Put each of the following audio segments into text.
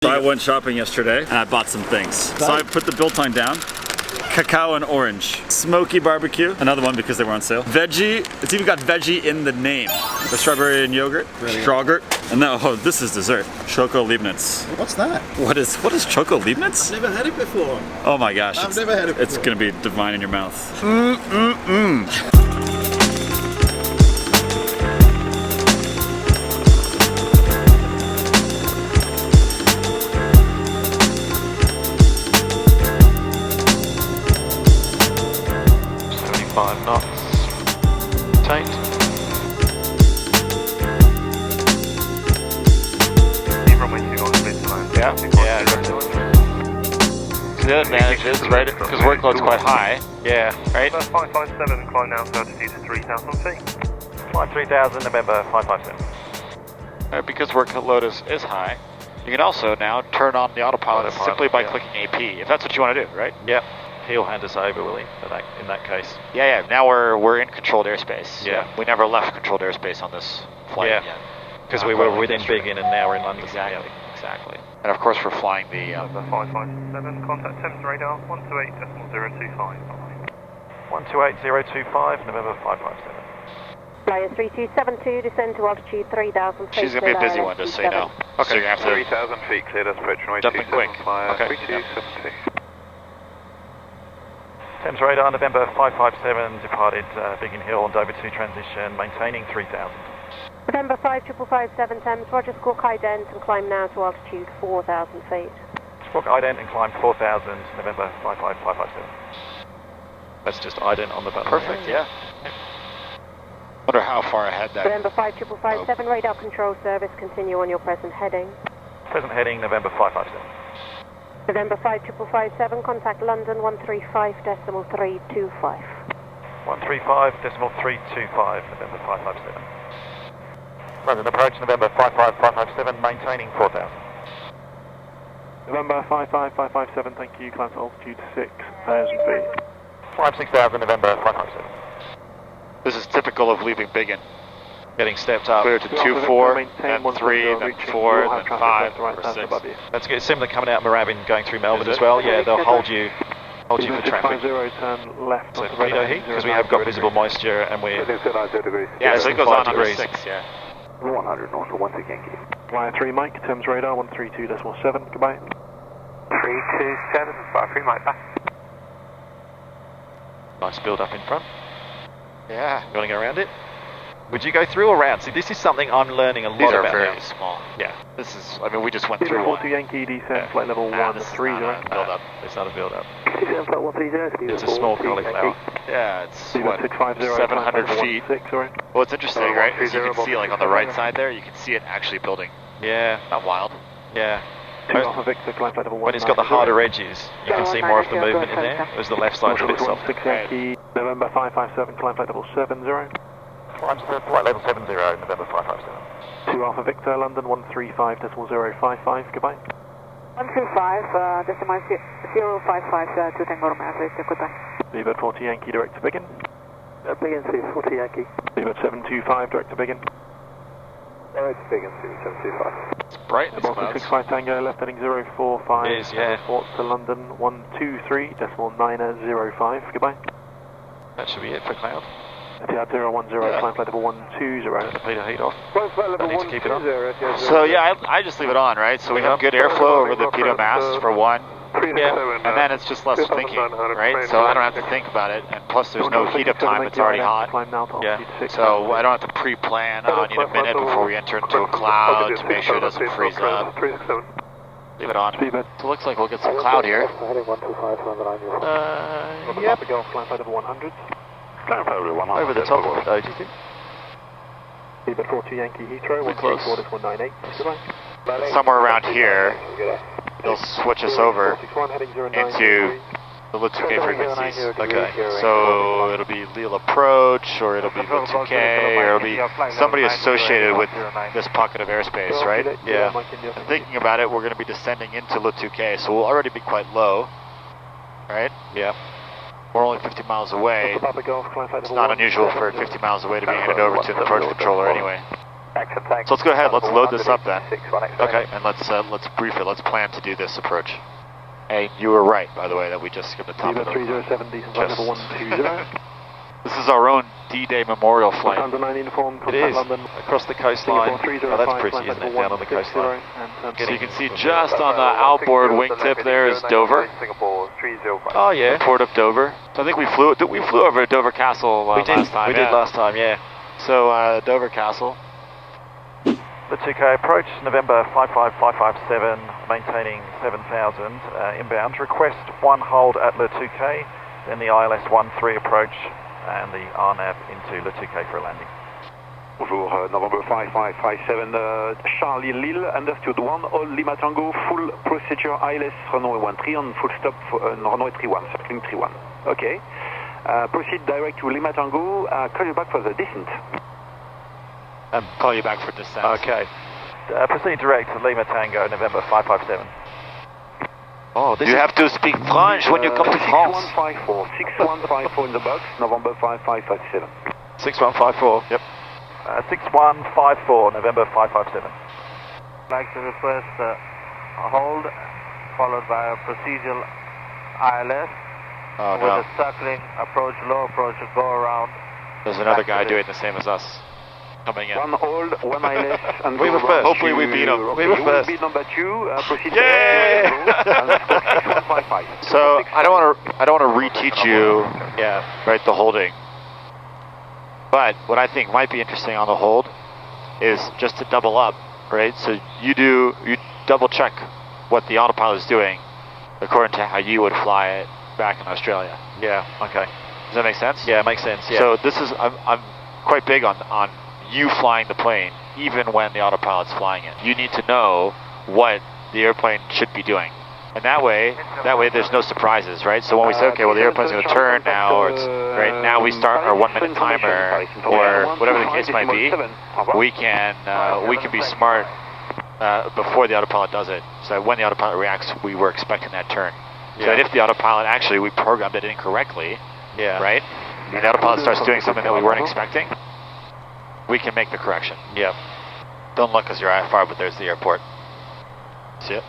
So I went shopping yesterday and I bought some things. So I put the build time down. Cacao and orange. Smoky barbecue, another one because they were on sale. Veggie, it's even got veggie in the name. The strawberry and yogurt, strawgurt. And now, oh, this is dessert. Choco Leibniz. What's that? What is Choco Leibniz? I've never had it before. Oh my gosh. I've never had it before. It's gonna be divine in your mouth. Knots. Tight. Yeah. So the other advantage is, right, because workload's quite high. Yeah. Right? 557, climb now to altitude 3,000 feet. Climb 3,000, November 557. Because workload is high, you can also now turn on the autopilot simply by clicking AP, if that's what you want to do, right? Yep. He'll hand us over, will he? In that case. Yeah. Now we're in controlled airspace. Yeah. We never left controlled airspace on this flight. Yeah. Because we were within Biggin and now we're in London. Exactly. And of course we're flying the. 557. Contact Thames radar 128.025. 128.025. November 557. Flyer 3272, descend to altitude 3,000 feet. She's gonna be a busy one, just so you know. Okay. So you're gonna have to 3,000 feet, cleared us approach runway 27. Quick. Flyer Okay. 3272. Thames radar, November 557, departed Biggin Hill on Dover 2 transition, maintaining 3,000. November 5557 Thames, Roger, squawk ident and climb now to altitude 4,000 feet. Squawk ident and climb 4,000, November 55557. That's just ident on the button. Perfect, yeah. Wonder how far ahead that. November 5557, radar control service, continue on your present heading. Present heading, November 557. November 5557, contact London 135.325. 135.325, November 557. London approach, November 55557, maintaining 4,000. November 55557, thank you, climb to altitude 6,000 feet. Climb 6,000, November 557. This is typical of leaving Biggin. Getting stepped up. Clear to 2-4, then 3, then 4, then 5, or 6. That's good. Similar coming out Moorabbin, going through Melbourne as well. Yeah, they'll hold you for traffic. 50, turn left. So torpedo heat, because we have got visible moisture and we're... Yeah, so it goes on under 6, yeah. 100 north for 16 Yankee. Flyer 3 Mike, Thames radar 132.7, goodbye. 327, fire 3 Mike, back. Nice build up in front. Yeah. You want to go around it? Would you go through or around? See, this is something I'm learning a lot about. These are very small. Yeah. This is, I mean, we just went through one. 42 Yankee, descend, flight level 130. It's not a build up. It's a small cauliflower. Yeah, it's what, 700 feet. Well, it's interesting, right? As you can see, like on the right side there, you can see it actually building. Yeah. Not wild. Yeah. When it's got the harder edges, you can see more of the movement in there, whereas the left side's a bit soft. November 557, climb flight level 70. Climbs to flight level 70, November 557. 2 Alpha Victor, London 135.055, goodbye. 135.055 to Tango Romeo, goodbye. Leeward 40 Yankee, direct to Biggin. Biggin 40 Yankee. Leeward 725, direct to Biggin. It's Biggin 725. It's bright, it's clouds. 65 Tango, left heading 045. It is, yeah. Ports to London 123.905, goodbye. That should be it for cloud. Etihad 010, climb flight level 120. Torpedo heat off. Flight level Need to keep it on. 120. So yeah, I just leave it on, right? So we have good airflow over the pitot mast for one. Yeah, and then it's just less thinking, right? So I don't have to think about it, and plus there's no heat up time, it's already hot. Yeah, so I don't have to pre-plan, I need a minute before we enter into a cloud to make sure it doesn't freeze up. Leave it on. So it looks like we'll get some cloud here. Yep. Climb flight level 100. Over the top of it though, do you think? Leeward 40 Yankee Heathrow, 134.198. Somewhere around here, they'll switch us over into the Le Touquet frequencies. Okay, so it'll be Lille approach, or it'll be Le Touquet, or it'll be somebody associated with this pocket of airspace, right? Yeah. And thinking about it, we're going to be descending into Le Touquet, so we'll already be quite low, right? Yeah. We're only 50 miles away. It's not unusual for 50 miles away to be handed over to the approach controller anyway. Action, thanks. So let's go ahead, let's load this up then. 186, Okay, and let's brief it, let's plan to do this approach. Hey, you were right, by the way, that we just skipped the top of the 307, decent flight number 120. This is our own D-Day memorial flight. Under 9 uniform, It contact is, London. across the coastline. Singapore Oh, that's 305, pretty, isn't it, down on the coastline. So you can see just just on the outboard wingtip there is Dover. Singapore 305. Oh yeah, the port of Dover. So I think we flew over Dover Castle last time. We did last time, yeah. So Dover Castle. The Touquet approach, November 55557, maintaining 7,000 inbound. Request one hold at Le Touquet, then the ILS 13 approach, and the RNAV into Le Touquet for a landing. Bonjour, November 5557, Charlie Lille, understood 1, all Lima Tango, full procedure ILS runway 13 on full stop on runway 31, circling 31. Okay. Proceed direct to Lima Tango, call you back for the descent. Call you back for descent. Okay. Proceed direct to Lima Tango, November 557. Oh, you have to speak French when you come to France. 6154 in the box, November 5557. 6154. Yep. 6154, November 557. I'd like to request a hold, followed by a procedural ILS Oh with no. a circling approach, low approach, go around. There's another guy doing the same as us. Coming in. One hold, one ILS, and We were first. Hopefully we beat him. Okay, We were you first. will be number 2, proceed Yay! and 6155. So I don't want to reteach you, right, the holding. But what I think might be interesting on the hold is just to double up, right? So you double check what the autopilot is doing according to how you would fly it back in Australia. Yeah, okay. Does that make sense? Yeah, it makes sense, yeah. So this is, I'm quite big on you flying the plane, even when the autopilot's flying it. You need to know what the airplane should be doing. And that way there's no surprises, right? So when we say, okay, well the airplane's going to turn now, or it's, right, now we start our 1 minute timer, or whatever the case might be, we can be smart before the autopilot does it. So that when the autopilot reacts, we were expecting that turn. So that if the autopilot, actually we programmed it incorrectly, right? And the autopilot starts doing something that we weren't expecting, we can make the correction. Yep. Don't look as you're far, but there's the airport. See it?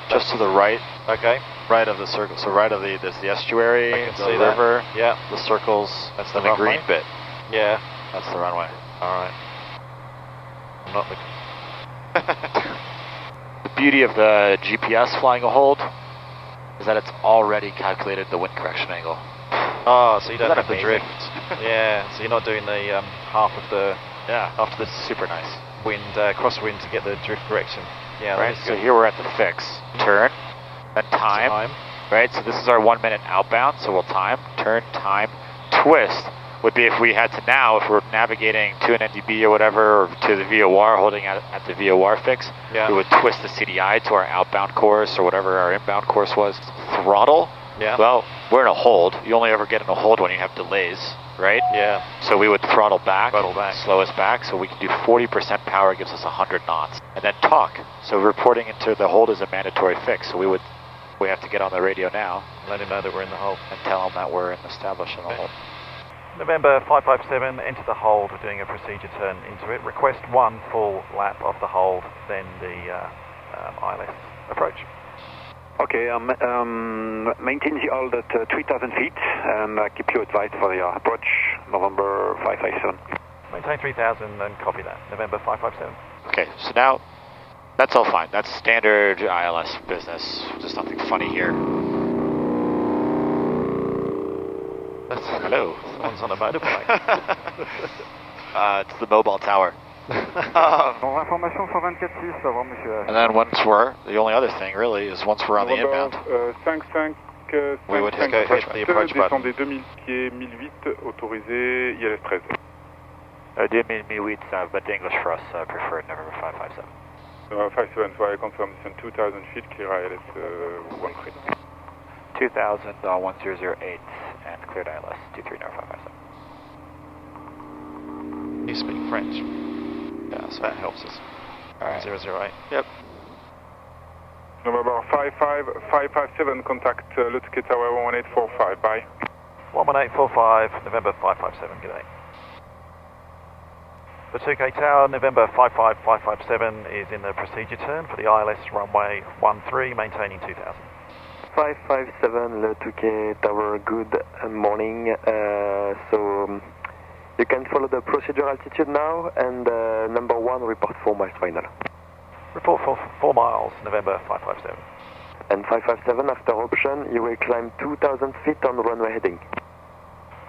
Just to the right. Okay. Right of the circle. So right of there's the estuary, I can the see river, that. Yeah. the circles, That's and the the green runway? bit. Yeah. That's the runway. Alright. I'm not The beauty of the GPS flying a hold is that it's already calculated the wind correction angle. Oh, so you don't have the amazing? drift. Yeah, so you're not doing the half of the After this, super nice. wind, crosswind to get the drift correction. Yeah, Right. that's So good. here we're at the fix. Turn, then time. Time. Right. So this is our 1 minute outbound. So we'll time, turn, time, twist. Would be if we had to now, if we're navigating to an NDB or whatever, or to the VOR, holding at the VOR fix, we would twist the CDI to our outbound course or whatever our inbound course was. Throttle. Yeah. Well, we're in a hold. You only ever get in a hold when you have delays, right? Yeah. So we would throttle back, slow us back, so we can do 40% power, gives us 100 knots. And then talk. So reporting into the hold is a mandatory fix. So we have to get on the radio now. Let him know that we're in the hold. And tell him that we're established in the hold. November 557, enter the hold, we're doing a procedure turn into it. Request one full lap of the hold, then the ILS approach. Okay, maintain the hold at 3,000 feet, and keep you advised for the approach, November 557. Maintain 3,000 and copy that, November 557. Okay, so now, that's all fine. That's standard ILS business. There's nothing funny here. Hello. Someone's on a motorbike. It's the mobile tower. Information 124.6, savoir monsieur. And then once the only other thing really is once we're on the inbound, 55, we would hit the approach button. Descendez 2000 pieds, 1008, autorisé, ILS 13. 2008, but English for us, preferred, November 557. 57, so I confirm descend 2000 feet, clear ILS 13. 2000, 1008, and cleared ILS 23957. You speak French. Yeah, so That helps us. Alright. 008. Yep. November 557, contact Le Touquet Tower 1845, bye. 11845, November 557, good day. The Touquet Tower, November 55557 is in the procedure turn for the ILS runway 13, maintaining 2000. 557 Le Touquet Tower, good morning. So you can follow the procedure altitude now, and number 1 report 4 miles final. Report for 4 miles, November 557. And 557 after option, you will climb 2,000 feet on runway heading.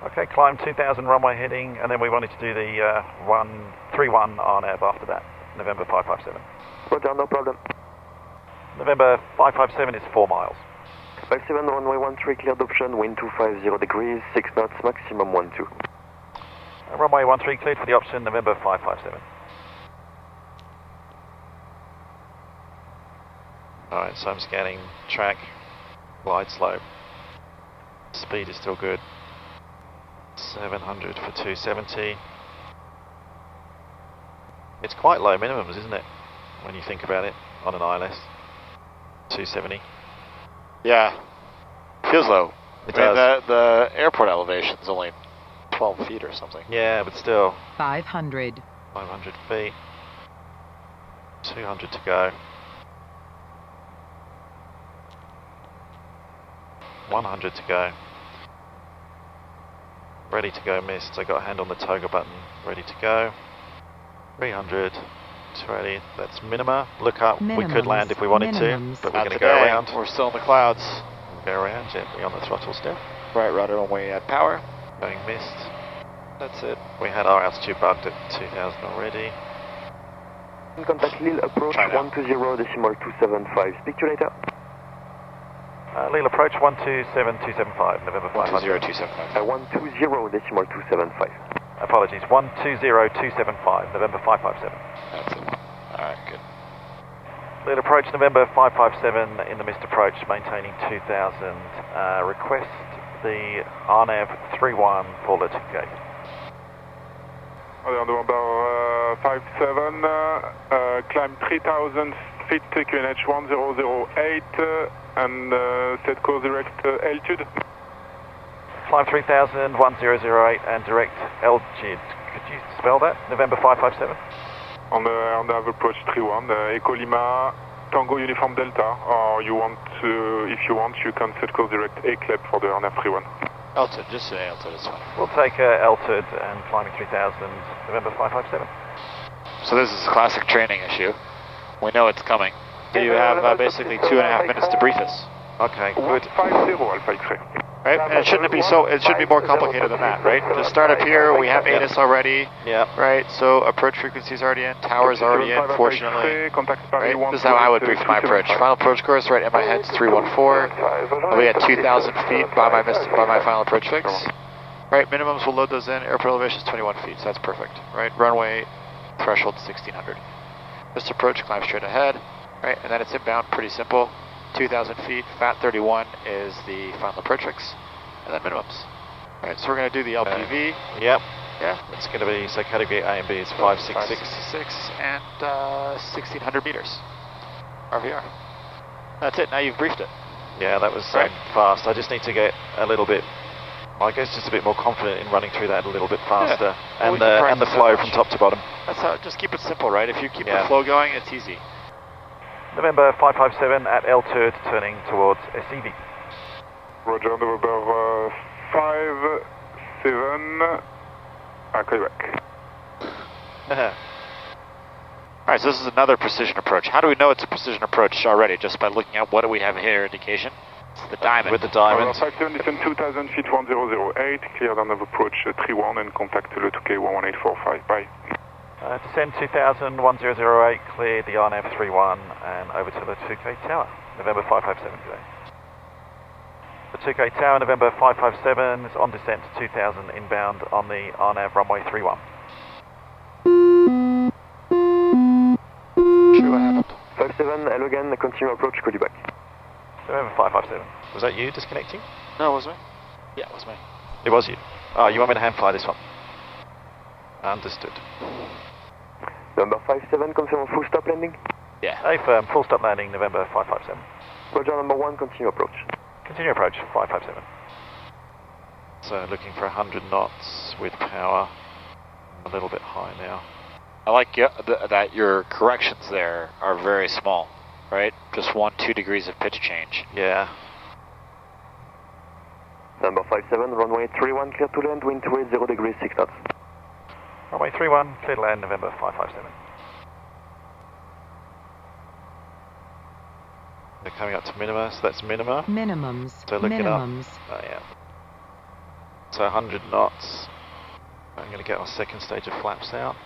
Okay, climb 2,000 runway heading, and then we wanted to do the 131 RNAV after that, November 557. Roger, no problem. November 557 is 4 miles. 57 runway 13 cleared option, wind 250 degrees, 6 knots, maximum 12. Runway 13 cleared for the option, November 557. Alright, so I'm scanning track, glide slope. Speed is still good. 700 for 270. It's quite low minimums, isn't it? When you think about it, on an ILS. 270. Yeah, feels low. It does. The airport elevation is only 12 feet or something. Yeah, but still. 500. 500 feet. 200 to go. 100 to go. Ready to go, missed. I got a hand on the toggle button. Ready to go. 300. 280. That's minima. Look up. Minimums. We could land if we wanted Minimums. to, but we're Not going to go today. around. We're still in the clouds. Go around gently on the throttle step. Right rudder when we add power. Going missed. That's it. We had our altitude bugged at 2000 already. Contact Lille approach Try now. 120.275. Speak to you later. Lille approach 127275, November 500. 120.275. 120.275. Apologies, 120275, November 557. That's it. Alright, good. Lille approach November 557 in the missed approach, maintaining 2000. Request the RNAV 31 for Le Touquet. November 57, climb 3,000 feet, QNH 1008, and set course direct altitude. Climb 3000, 1008, and direct altitude. Could you spell that? November 557? On the approach 31, Echo Lima, Tango Uniform Delta, or you want to, if you want, you can set course direct ACLEP for the RNAV 31. Altitude, just say altitude, it's fine. We'll take altitude and climbing 3000, November 557. So this is a classic training issue. We know it's coming. You have basically 2.5 minutes to brief us. Okay, good. 150 Alpha X-ray. Right? And it shouldn't be so. It should be more complicated than that, right? To start up here, we have ATIS already. Yeah. Right. So approach frequency's already in. Tower's already in. Fortunately. Right. This is how I would brief my approach. Final approach course right in my head's 314. I'll be at 2,000 feet by my final approach fix. Right. Minimums will load those in. Airport elevation is 21 feet. So that's perfect. Right. Runway threshold 1600. This approach climbs straight ahead. Right. And then it's inbound. Pretty simple. 2,000 feet, FAT 31 is the final approach fix, and then minimums. Alright, so we're going to do the LPV. Yep. Yeah. It's going to be, so category A and B is 566. 566 and 1,600 meters. RVR. That's it, now you've briefed it. Yeah, that was Right. fast. I just need to get a little bit, I guess just a bit more confident in running through that a little bit faster. Yeah. And the flow from top to bottom. That's how, just keep it simple, right? If you keep Yeah. the flow going, it's easy. November 557 at altitude, turning towards SED. Roger, November 57, I'll call you back. Alright, so this is another precision approach. How do we know it's a precision approach already? Just by looking at what do we have here indication? It's the diamond. With the diamond. 57, descend 2,000 feet, 1008, cleared on approach 31 and contact Le Touquet 11845. Bye. Descend 2000, 1008, cleared the RNAV 31 and over to the Touquet Tower, November 557 today. The Touquet Tower, November 557 is on descent to 2000 inbound on the RNAV runway 31. Sure, what happened? 57, hello again, continue approach, call you back. November 557. Was that you disconnecting? No, it was me. Yeah, it was me. It was you. Oh, you want me to hand fly this one? Understood. Number 57, confirm full stop landing. Yeah. Hey firm, full stop landing, November 557. Roger, number 1, continue approach. Continue approach, 557. So looking for 100 knots with power. A little bit high now. I like that your corrections there are very small, right? Just 1-2 degrees of pitch change. Yeah. Number 57, runway 31, clear to land, wind 280 0 degrees, 6 knots. Runway 31, clear to land, November 557. They're coming up to minima, so that's minima. Minimums. So look it up. Minimums. Oh, yeah. So 100 knots. I'm going to get our second stage of flaps out.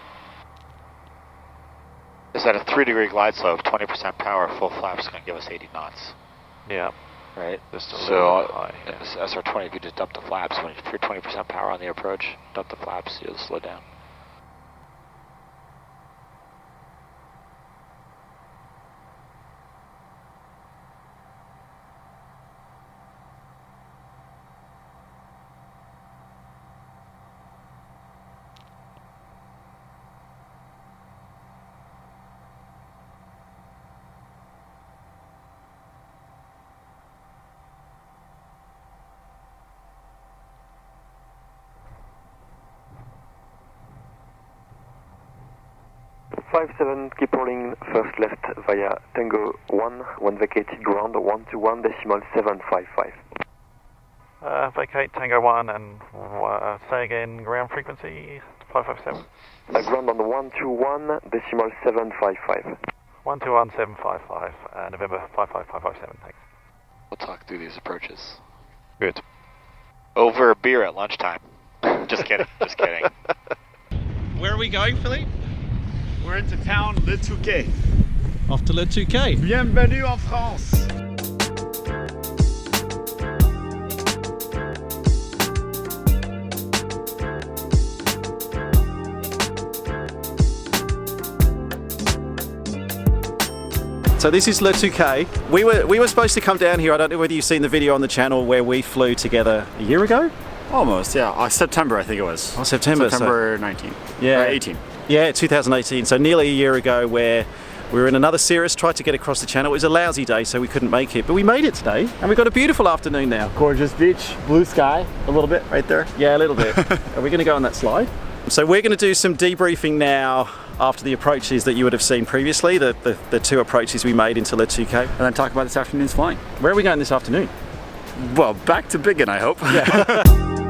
Is that a 3-degree glide slope, 20% power, full flaps going to give us 80 knots. Yeah. Right? Just a So little bit high, yeah. this SR20, if you just dump the flaps, if you're 20% power on the approach, dump the flaps, you'll slow down. Five seven, keep rolling first left via Tango 1 vacated ground 121 decimal 755. Vacate Tango 1 and say again ground frequency 557. Ground on 121 decimal 755. 121755, November 55557, thanks. We'll talk through these approaches. Good. Over a beer at lunchtime. Just kidding, just kidding. Where are we going, Philippe? We're into town, Le Touquet. Off to Le Touquet. Bienvenue en France. So this is Le Touquet. We were supposed to come down here. I don't know whether you've seen the video on the channel where we flew together a year ago. Almost, yeah. September, I think it was. Oh, September. September 19. Yeah. 18. Yeah, 2018. So nearly a year ago, where we were in another Cirrus, tried to get across the channel. It was a lousy day, so we couldn't make it. But we made it today, and we've got a beautiful afternoon now. Gorgeous beach, blue sky, a little bit right there. Yeah, a little bit. Are we going to go on that slide? So we're going to do some debriefing now after the approaches that you would have seen previously, the two approaches we made into Le Touquet. And then talk about this afternoon's flying. Where are we going this afternoon? Well, back to Biggin, I hope. Yeah.